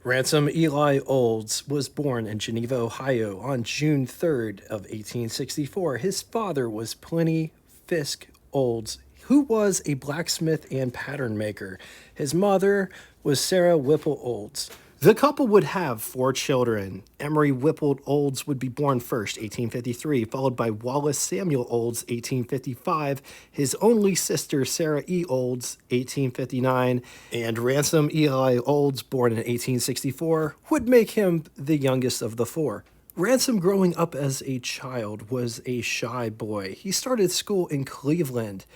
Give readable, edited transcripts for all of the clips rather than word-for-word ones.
Ransom Eli Olds was born in Geneva, Ohio on June 3rd of 1864. His father was Pliny Fisk Olds, who was a blacksmith and pattern maker. His mother was Sarah Whipple Olds. The couple would have four children. Emery Whipple Olds would be born first, 1853, followed by Wallace Samuel Olds, 1855, his only sister, Sarah E. Olds, 1859, and Ransom Eli Olds, born in 1864, would make him the youngest of the four. Ransom, growing up as a child, was a shy boy. He started school in Cleveland,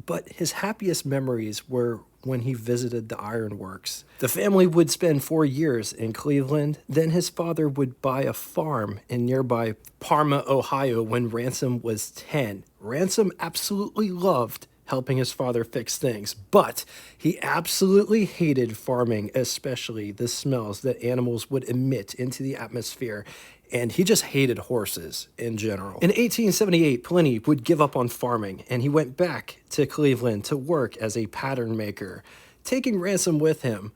but his happiest memories were when he visited the ironworks. The family would spend 4 years in Cleveland. Then his father would buy a farm in nearby Parma, Ohio when Ransom was 10. Ransom absolutely loved helping his father fix things, but he absolutely hated farming, especially the smells that animals would emit into the atmosphere, and he just hated horses in general. In 1878, Pliny would give up on farming, and he went back to Cleveland to work as a pattern maker, taking Ransom with him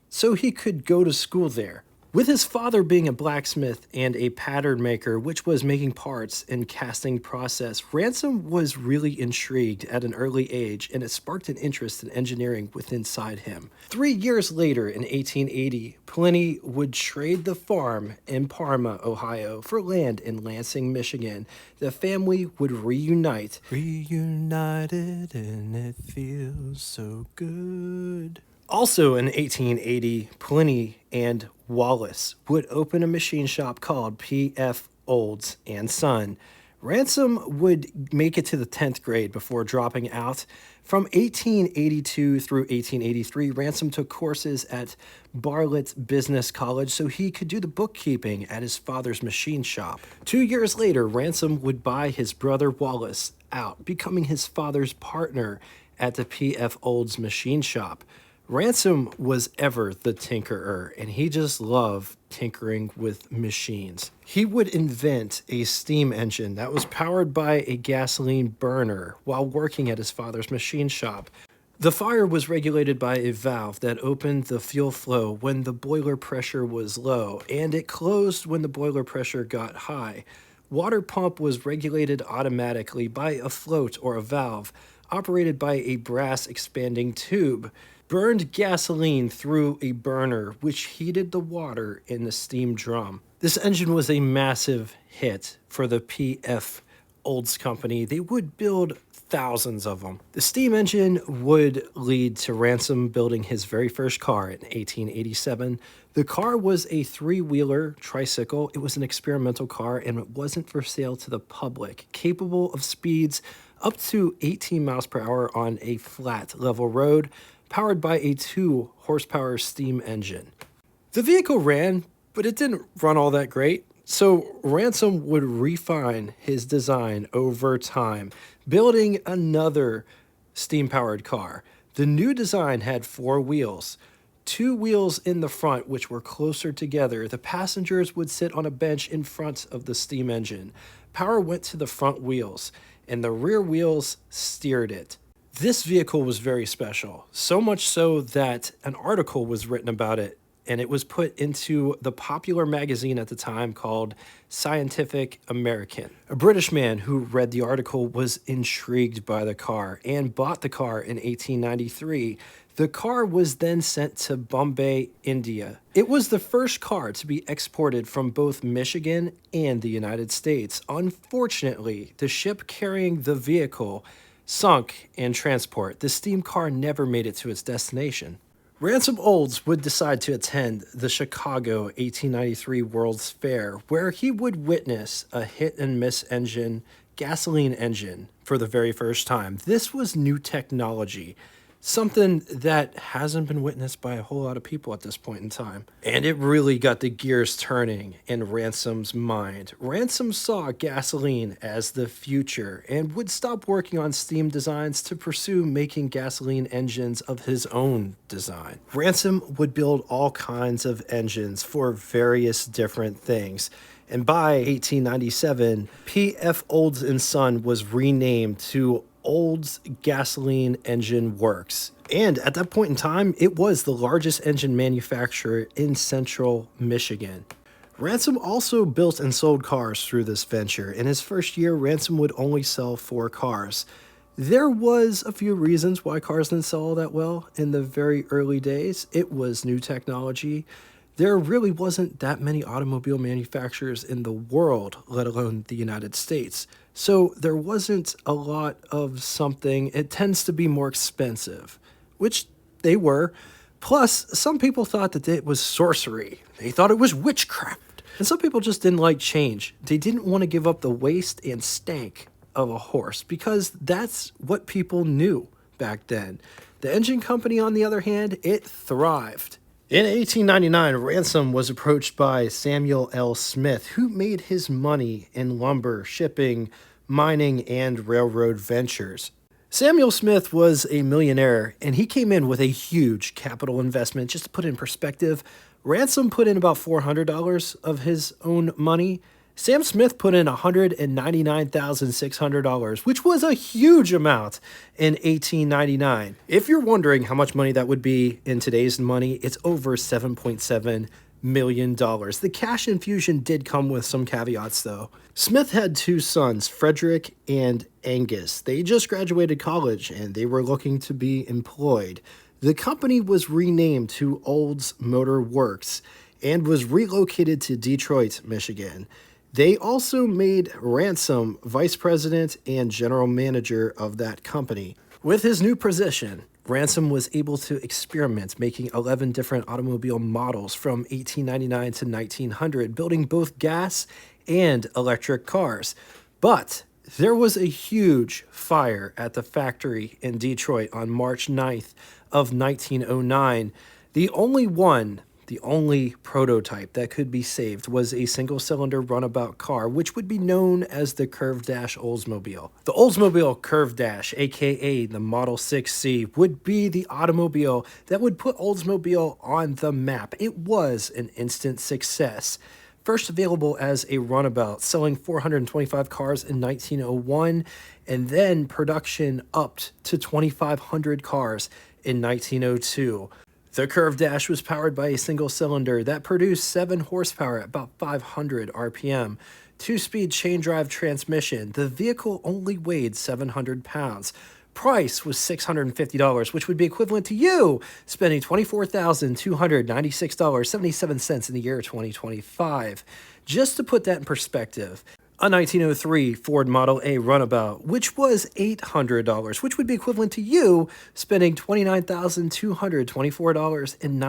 so he could go to school there. With his father being a blacksmith and a pattern maker, which was making parts and casting process, Ransom was really intrigued at an early age, and it sparked an interest in engineering within inside him. 3 years later, in 1880, Pliny would trade the farm in Parma, Ohio, for land in Lansing, Michigan. The family would reunite. Reunited, and it feels so good. Also in 1880, Pliny and Wallace would open a machine shop called P.F. Olds and Son. Ransom would make it to the 10th grade before dropping out. From 1882 through 1883, Ransom took courses at Bartlett Business College so he could do the bookkeeping at his father's machine shop. 2 years later, Ransom would buy his brother Wallace out, becoming his father's partner at the P.F. Olds machine shop. Ransom was ever the tinkerer, and he just loved tinkering with machines. He would invent a steam engine that was powered by a gasoline burner while working at his father's machine shop. The fire was regulated by a valve that opened the fuel flow when the boiler pressure was low, and it closed when the boiler pressure got high. Water pump was regulated automatically by a float or a valve operated by a brass expanding tube. Burned gasoline through a burner, which heated the water in the steam drum. This engine was a massive hit for the P.F. Olds Company. They would build thousands of them. The steam engine would lead to Ransom building his very first car in 1887. The car was a three-wheeler tricycle. It was an experimental car, and it wasn't for sale to the public, capable of speeds up to 18 miles per hour on a flat, level road, powered by a 2-horsepower steam engine. The vehicle ran, but it didn't run all that great, so Ransom would refine his design over time, building another steam-powered car. The new design had 4 wheels, 2 wheels in the front, which were closer together. The passengers would sit on a bench in front of the steam engine. Power went to the front wheels, and the rear wheels steered it. This vehicle was very special, so much so that an article was written about it, and it was put into the popular magazine at the time called Scientific American. A British man who read the article was intrigued by the car and bought the car in 1893. The car was then sent to Bombay, India. It was the first car to be exported from both Michigan and the United States. Unfortunately, the ship carrying the vehicle sunk in transport. The steam car never made it to its destination. Ransom Olds would decide to attend the Chicago 1893 World's Fair, where he would witness a hit-and-miss gasoline engine, for the very first time. This was new technology, something that hasn't been witnessed by a whole lot of people at this point in time. And it really got the gears turning in Ransom's mind. Ransom saw gasoline as the future and would stop working on steam designs to pursue making gasoline engines of his own design. Ransom would build all kinds of engines for various different things. And by 1897, P.F. Olds and Son was renamed to Olds Gasoline Engine Works. And at that point in time, it was the largest engine manufacturer in central Michigan. Ransom also built and sold cars through this venture. In his first year, Ransom would only sell 4 cars. There was a few reasons why cars didn't sell all that well in the very early days. It was new technology. There really wasn't that many automobile manufacturers in the world, let alone the United States. So there wasn't a lot of something. It tends to be more expensive, which they were. Plus, some people thought that it was sorcery. They thought it was witchcraft. And some people just didn't like change. They didn't want to give up the waste and stank of a horse because that's what people knew back then. The engine company, on the other hand, it thrived. In 1899, Ransom was approached by Samuel L. Smith, who made his money in lumber, shipping, mining, and railroad ventures. Samuel Smith was a millionaire, and he came in with a huge capital investment. Just to put it in perspective, Ransom put in about $400 of his own money. Sam Smith put in $199,600, which was a huge amount in 1899. If you're wondering how much money that would be in today's money, it's over $7.7 million. The cash infusion did come with some caveats, though. Smith had 2 sons, Frederick and Angus. They just graduated college and they were looking to be employed. The company was renamed to Olds Motor Works and was relocated to Detroit, Michigan. They also made Ransom vice president and general manager of that company. With his new position, Ransom was able to experiment, making 11 different automobile models from 1899 to 1900, building both gas and electric cars. But there was a huge fire at the factory in Detroit on March 9th of 1909. The only prototype that could be saved was a single-cylinder runabout car, which would be known as the Curve Dash Oldsmobile. The Oldsmobile Curve Dash, aka the Model 6C, would be the automobile that would put Oldsmobile on the map. It was an instant success. First available as a runabout, selling 425 cars in 1901, and then production upped to 2,500 cars in 1902. The Curve Dash was powered by a single cylinder that produced 7 horsepower at about 500 RPM, 2-speed chain drive transmission. The vehicle only weighed 700 pounds. Price was $650, which would be equivalent to you spending $24,296.77 in the year 2025. Just to put that in perspective, a 1903 Ford Model A runabout, which was $800, which would be equivalent to you spending $29,224.09 in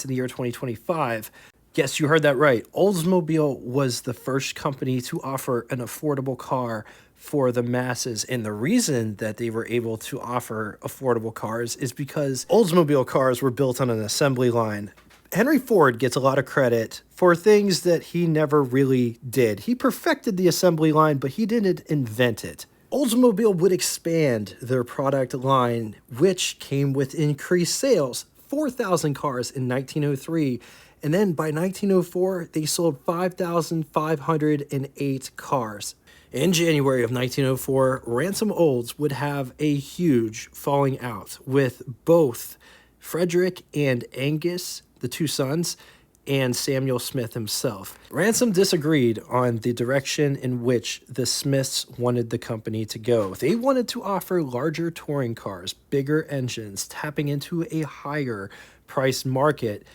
the year 2025. Yes, you heard that right. Oldsmobile was the first company to offer an affordable car for the masses. And the reason that they were able to offer affordable cars is because Oldsmobile cars were built on an assembly line. Henry Ford gets a lot of credit for things that he never really did. He perfected the assembly line, but he didn't invent it. Oldsmobile would expand their product line, which came with increased sales, 4,000 cars in 1903. And then by 1904, they sold 5,508 cars. In January of 1904, Ransom Olds would have a huge falling out with both Frederick and Angus, the 2 sons, and Samuel Smith himself. Ransom disagreed on the direction in which the Smiths wanted the company to go. They wanted to offer larger touring cars, bigger engines, tapping into a higher price market.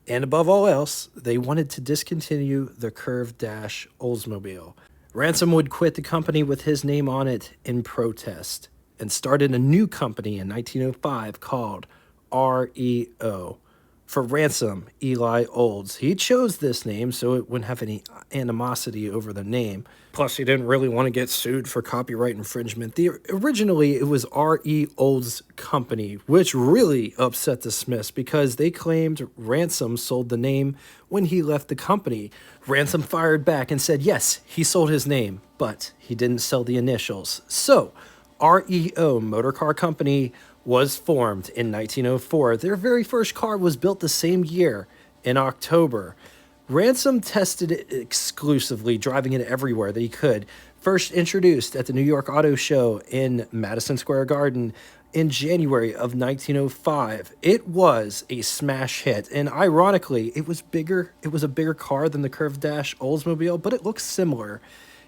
And above all else, they wanted to discontinue the Curve Dash Oldsmobile. Ransom would quit the company with his name on it in protest and started a new company in 1905 called REO. For Ransom Eli Olds. He chose this name so it wouldn't have any animosity over the name. Plus, he didn't really want to get sued for copyright infringement. Originally, it was RE Olds Company, which really upset the Smiths because they claimed Ransom sold the name when he left the company. Ransom fired back and said, yes, he sold his name, but he didn't sell the initials. So, REO Motor Car Company was formed in 1904. Their very first car was built the same year in October. Ransom tested it exclusively, driving it everywhere that he could. First introduced at the New York Auto Show in Madison Square Garden in January of 1905. It was a smash hit, and ironically, it was bigger. It was a bigger car than the curved dash Oldsmobile, but it looks similar.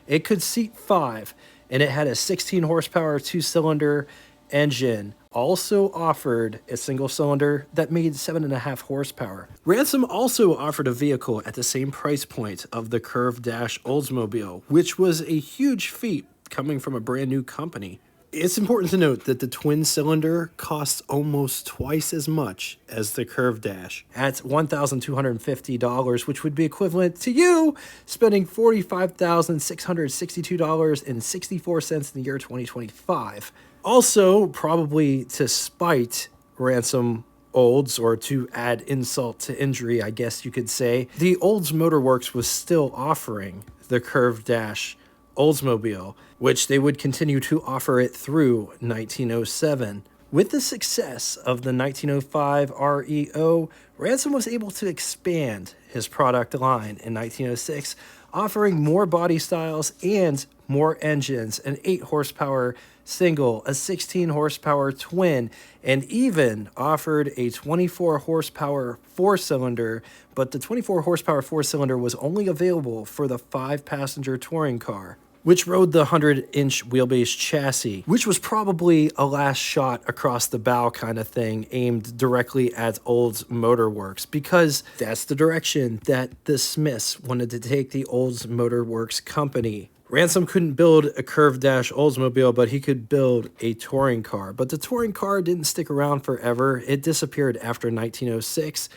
It could seat 5, and it had a 16 horsepower 2-cylinder engine. Also offered a single cylinder that made 7.5 horsepower. Ransom also offered a vehicle at the same price point of the curved dash Oldsmobile, which was a huge feat coming from a brand new company. It's important to note that the twin cylinder costs almost twice as much as the curved dash at $1,250, which would be equivalent to you spending $45,662.64 in the year 2025. Also, probably to spite Ransom Olds, or to add insult to injury, I guess you could say, the Olds Motor Works was still offering the curved dash Oldsmobile, which they would continue to offer it through 1907. With the success of the 1905 REO, Ransom was able to expand his product line in 1906, offering more body styles and more engines, an 8 horsepower single, a 16 horsepower twin, and even offered a 24 horsepower 4-cylinder, but the 24 horsepower 4-cylinder was only available for the 5-passenger touring car, which rode the 100-inch wheelbase chassis, which was probably a last shot across the bow kind of thing aimed directly at Olds Motor Works, because that's the direction that the Smiths wanted to take the Olds Motor Works company. Ransom couldn't build a curved dash Oldsmobile, but he could build a touring car. But the touring car didn't stick around forever. It disappeared after 1906,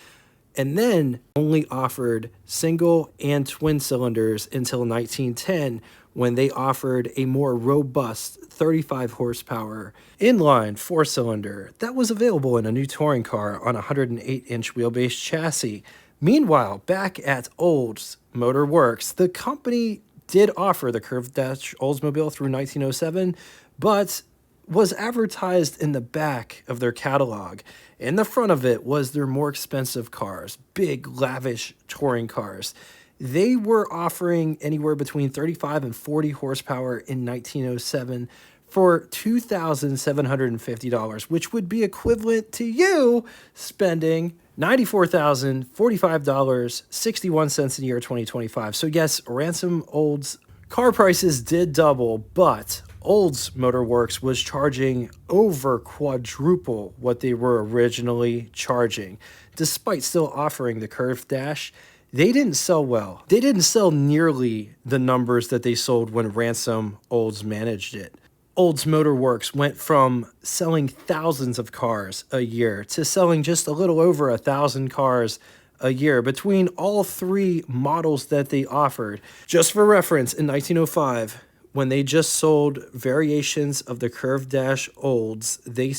and then only offered single and twin cylinders until 1910, when they offered a more robust 35 horsepower inline 4-cylinder that was available in a new touring car on a 108-inch wheelbase chassis. Meanwhile, back at Olds Motor Works, the company did offer the curved dash Oldsmobile through 1907, but was advertised in the back of their catalog. In the front of it was their more expensive cars, big, lavish touring cars. They were offering anywhere between 35 and 40 horsepower in 1907 for $2,750, which would be equivalent to you spending $94,045.61 in the year 2025. So yes, Ransom Olds car prices did double, but Olds Motor Works was charging over quadruple what they were originally charging. Despite still offering the curved dash, they didn't sell well. They didn't sell nearly the numbers that they sold when Ransom Olds managed it. Olds Motor Works went from selling thousands of cars a year to selling just a little over 1,000 cars a year between all 3 models that they offered. Just for reference, in 1905, when they just sold variations of the curved dash Olds, they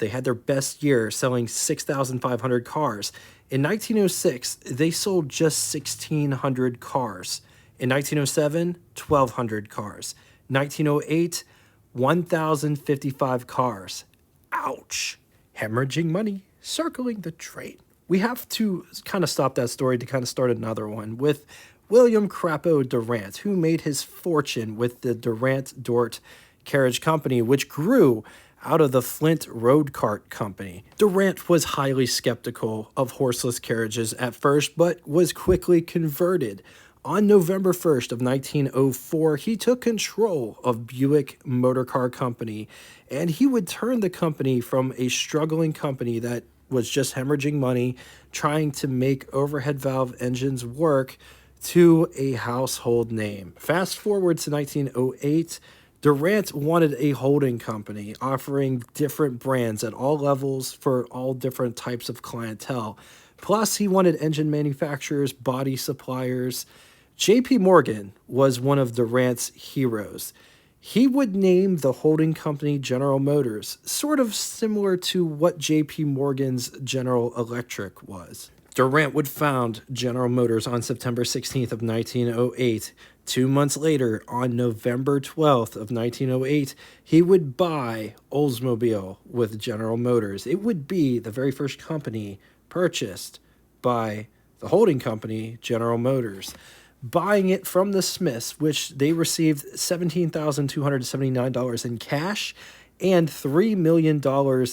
had their best year selling 6,500 cars. In 1906, they sold just 1,600 cars. In 1907, 1,200 cars. 1908, 1,055 cars. Ouch. Hemorrhaging money, circling the train. We have to kind of stop that story to kind of start another one with William Crapo Durant, who made his fortune with the Durant Dort Carriage Company, which grew out of the Flint Road Cart Company. Durant was highly skeptical of horseless carriages at first, but was quickly converted. On November 1st of 1904, he took control of Buick Motor Car Company, and he would turn the company from a struggling company that was just hemorrhaging money, trying to make overhead valve engines work, to a household name. Fast forward to 1908, Durant wanted a holding company offering different brands at all levels for all different types of clientele. Plus, he wanted engine manufacturers, body suppliers. J.P. Morgan was one of Durant's heroes. He would name the holding company General Motors, sort of similar to what J.P. Morgan's General Electric was. Durant would found General Motors on September 16th of 1908. 2 months later, on November 12th of 1908, he would buy Oldsmobile with General Motors. It would be the very first company purchased by the holding company, General Motors. buying it from the Smiths, which they received $17,279 in cash and $3 million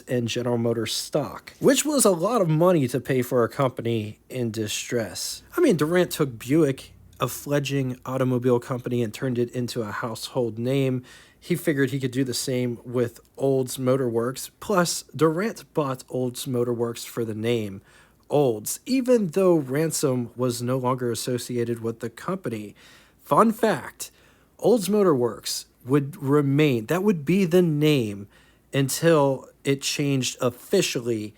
in General Motors stock, which was a lot of money to pay for a company in distress. I mean, Durant took Buick, a fledgling automobile company, and turned it into a household name. He figured he could do the same with Olds Motor Works. Plus, Durant bought Olds Motor Works for the name Olds, even though Ransom was no longer associated with the company. Fun fact, Olds Motor Works would remain, that would be the name until it changed officially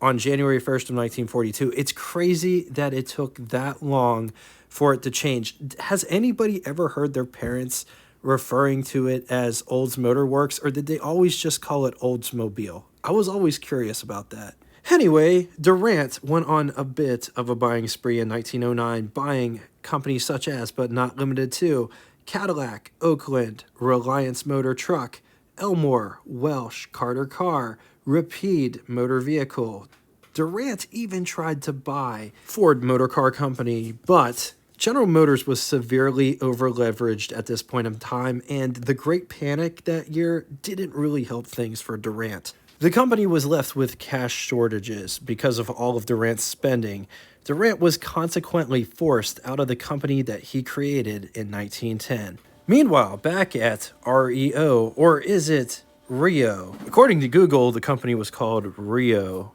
on January 1st of 1942. It's crazy that it took that long for it to change. Has anybody ever heard their parents referring to it as Olds Motor Works, or did they always just call it Oldsmobile? I was always curious about that. Anyway, Durant went on a bit of a buying spree in 1909, buying companies such as, but not limited to, Cadillac, Oakland, Reliance Motor Truck, Elmore, Welsh, Carter Car, Rapide Motor Vehicle. Durant even tried to buy Ford Motor Car Company, but General Motors was severely over-leveraged at this point in time, and the Great Panic that year didn't really help things for Durant. The company was left with cash shortages because of all of Durant's spending. Durant was consequently forced out of the company that he created in 1910. Meanwhile, back at REO, or is it Rio? According to Google, the company was called Rio.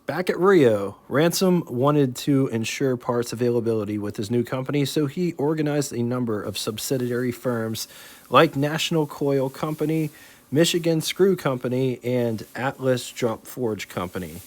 Back at Rio, Ransom wanted to ensure parts availability with his new company, so he organized a number of subsidiary firms like National Coil Company, Michigan Screw Company, and Atlas Drop Forge Company.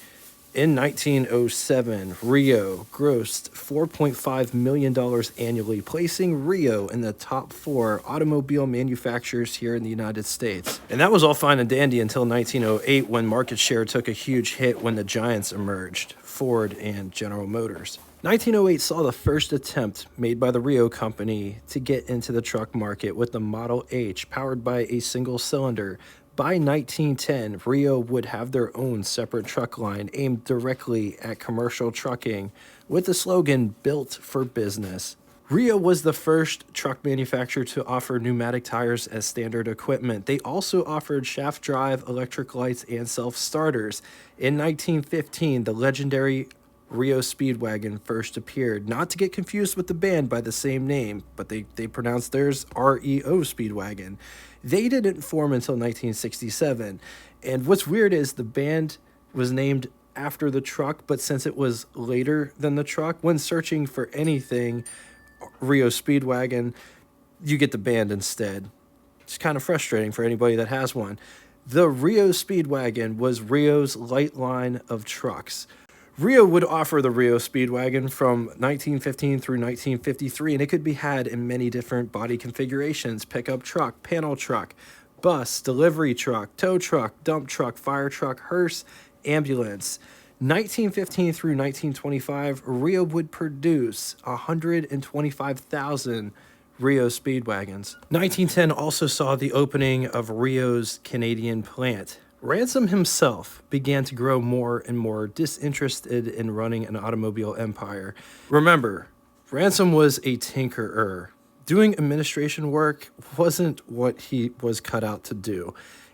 In 1907, Rio grossed $4.5 million annually, placing Rio in the top 4 automobile manufacturers here in the United States. And that was all fine and dandy until 1908, when market share took a huge hit when the giants emerged, Ford and General Motors. 1908 saw the first attempt made by the Rio Company to get into the truck market with the Model H, powered by a single cylinder. By 1910, Rio would have their own separate truck line aimed directly at commercial trucking with the slogan, "Built for Business." Rio was the first truck manufacturer to offer pneumatic tires as standard equipment. They also offered shaft drive, electric lights, and self-starters. In 1915, the legendary Rio Speedwagon first appeared, not to get confused with the band by the same name, but they pronounced theirs REO Speedwagon. They didn't form until 1967, and what's weird is the band was named after the truck, but since it was later than the truck, when searching for anything Rio Speedwagon, you get the band instead. It's kind of frustrating for anybody that has one. The Rio Speedwagon was Rio's light line of trucks. Rio would offer the Rio Speedwagon from 1915 through 1953, and it could be had in many different body configurations: pickup truck, panel truck, bus, delivery truck, tow truck, dump truck, fire truck, hearse, ambulance. 1915 through 1925, Rio would produce 125,000 Rio Speedwagons. 1910 also saw the opening of Rio's Canadian plant. Ransom himself began to grow more and more disinterested in running an automobile empire. Remember, Ransom was a tinkerer. Doing administration work wasn't what he was cut out to do.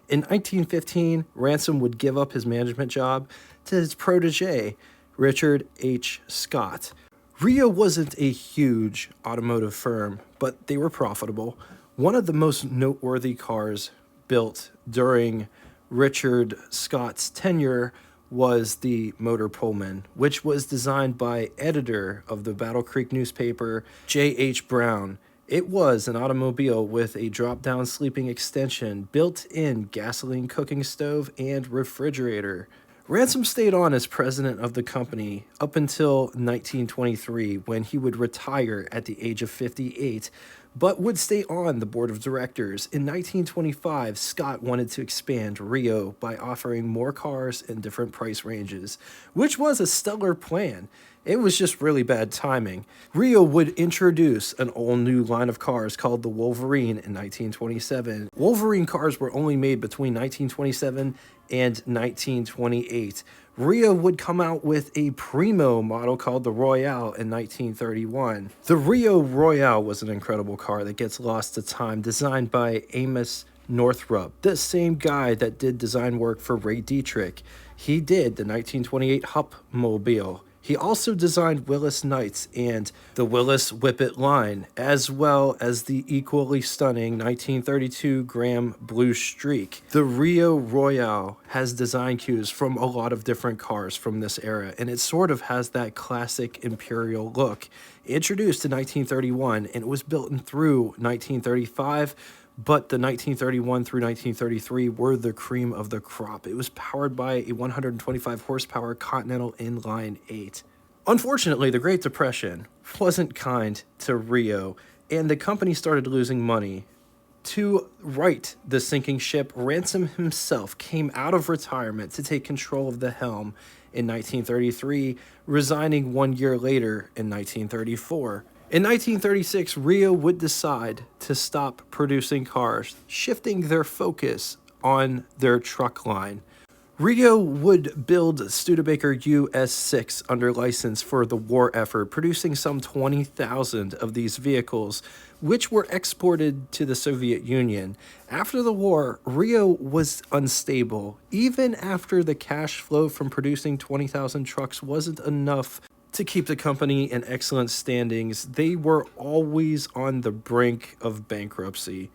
In 1915, Ransom would give up his management job to his protege, Richard H. Scott. Rio wasn't a huge automotive firm, but they were profitable. One of the most noteworthy cars built during Richard Scott's tenure was the Motor Pullman, which was designed by editor of the Battle Creek newspaper, J.H. Brown. It was an automobile with a drop-down sleeping extension, built-in gasoline cooking stove, and refrigerator. Ransom stayed on as president of the company up until 1923, when he would retire at the age of 58, but would stay on the board of directors. In 1925, Scott wanted to expand Rio by offering more cars in different price ranges, which was a stellar plan. It was just really bad timing. Rio would introduce an all-new line of cars called the Wolverine in 1927. Wolverine cars were only made between 1927 and 1928. Rio would come out with a primo model called the Royale in 1931. The Rio Royale was an incredible car that gets lost to time, designed by Amos Northrop, the same guy that did design work for Ray Dietrich. He did the 1928 Hupmobile. He also designed Willis Knights and the Willis Whippet line, as well as the equally stunning 1932 Graham Blue Streak. The Rio Royale has design cues from a lot of different cars from this era, and it sort of has that classic imperial look. Introduced in 1931, and it was built in through 1935, but the 1931 through 1933 were the cream of the crop. It was powered by a 125 horsepower Continental Inline 8. Unfortunately, the Great Depression wasn't kind to Rio, and the company started losing money. To right the sinking ship, Ransom himself came out of retirement to take control of the helm in 1933, resigning 1 year later in 1934. In 1936, Rio would decide to stop producing cars, shifting their focus on their truck line. Rio would build Studebaker US-6 under license for the war effort, producing some 20,000 of these vehicles, which were exported to the Soviet Union. After the war, Rio was unstable. Even after the cash flow from producing 20,000 trucks wasn't enough to keep the company in excellent standings, they were always on the brink of bankruptcy.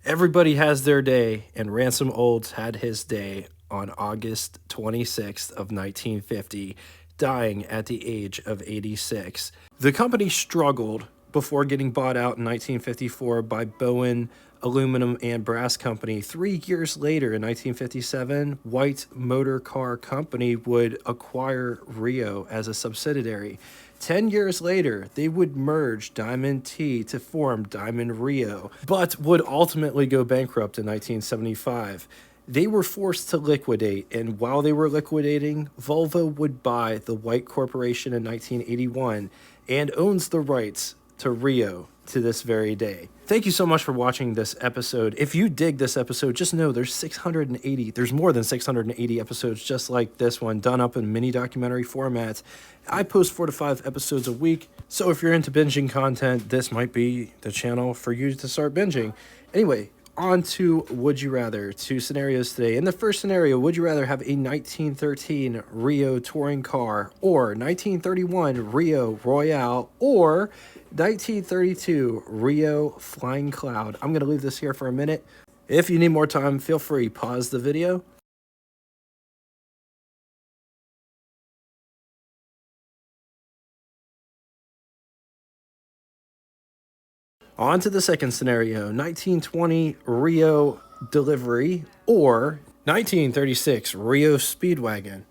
Everybody has their day, and Ransom Olds had his day on August 26th of 1950, dying at the age of 86. The company struggled before getting bought out in 1954 by Bowen Aluminum and Brass Company. 3 years later, in 1957, White Motor Car Company would acquire Rio as a subsidiary. 10 years later, they would merge Diamond T to form Diamond Rio, but would ultimately go bankrupt in 1975. They were forced to liquidate, and while they were liquidating, Volvo would buy the White Corporation in 1981 and owns the rights to Rio to this very day. Thank you so much for watching this episode. If you dig this episode, just know there's more than 680 episodes just like this one, done up in mini documentary format. I post 4 to 5 episodes a week, so if you're into binging content, this might be the channel for you to start binging. Anyway, on to Would You Rather. 2 scenarios today. In the first scenario, would you rather have a 1913 Rio touring car, or 1931 Rio Royale, or 1932 Rio Flying Cloud? I'm going to leave this here for a minute. If you need more time, feel free, pause the video. On to the second scenario, 1920 Rio Delivery, or 1936 Rio Speedwagon,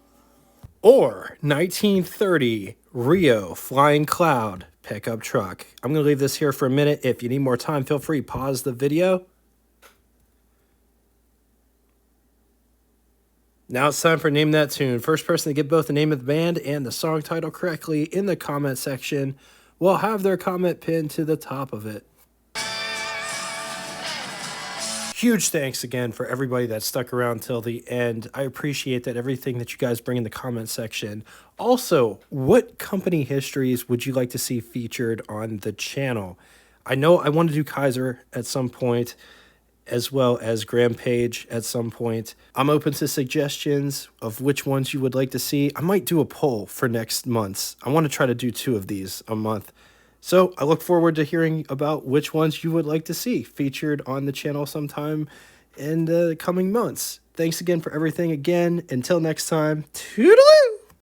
or 1930 Rio Flying Cloud pickup truck. I'm going to leave this here for a minute. If you need more time, feel free, pause the video. Now it's time for Name That Tune. First person to get both the name of the band and the song title correctly in the comment section will have their comment pinned to the top of it. Huge thanks again for everybody that stuck around till the end. I appreciate that, everything that you guys bring in the comment section. Also, what company histories would you like to see featured on the channel? I know I want to do Kaiser at some point, as well as Graham Page at some point. I'm open to suggestions of which ones you would like to see. I might do a poll for next month's. I want to try to do 2 of these a month. So I look forward to hearing about which ones you would like to see featured on the channel sometime in the coming months. Thanks again for everything again. Until next time, toodaloo!